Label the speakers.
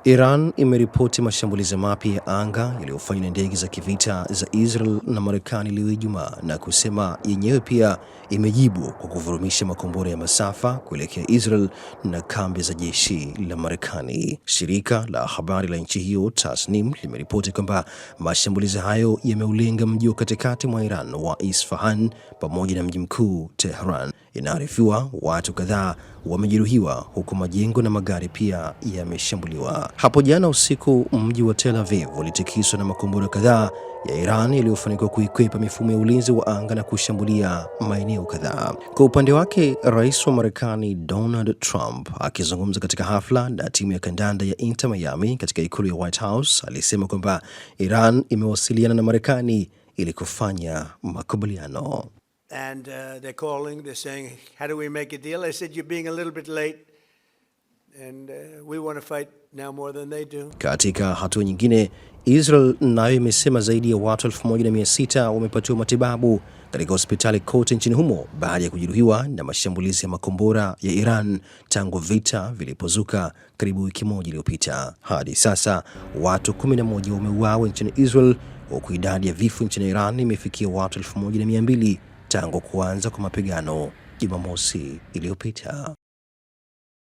Speaker 1: Iran imeripoti mashambulizi mapya ya anga yaliyofanywa na ndege za kivita za Israel na Marekani leo Ijumaa, na kusema yenyewe pia imejibu kwa kuvurumisha makombora ya masafa kuelekea Israel na kambi za jeshi la Marekani. Shirika la habari la nchi hiyo Tasnim limeripoti kwamba mashambulizi hayo yameulenga mji wa katikati mwa Iran wa Isfahan pamoja na mji mkuu Tehran. Inaarifiwa watu kadhaa wamejeruhiwa huku majengo na magari pia yameshambuliwa. Hapo jana usiku mji wa Tel Aviv ulitikiswa na makombora kadhaa ya Iran yaliyofanikiwa kuikwepa mifumo ya ulinzi wa anga na kushambulia maeneo kadhaa. Kwa upande wake, Rais wa Marekani Donald Trump akizungumza katika hafla na timu ya kandanda ya Inter Miami katika ikulu ya White House alisema kwamba Iran imewasiliana na Marekani ili kufanya makubaliano.
Speaker 2: And they're calling, they're saying, how do we make a deal? I said, you're being a little bit late. And we want to fight now more than they do.
Speaker 1: Katika hatua nyingine, Israel nayo imesema zaidi ya watu 1600 wamepatiwa matibabu katika hospitali kote nchini humo baada ya kujeruhiwa na mashambulizi ya makombora ya Iran tangu vita vilipozuka karibu wiki moja iliyopita. Hadi sasa watu 11 wameuawa nchini Israel, huku idadi ya vifo nchini Iran imefikia watu 1200 tangu kuanza kwa mapigano Jumamosi iliyopita.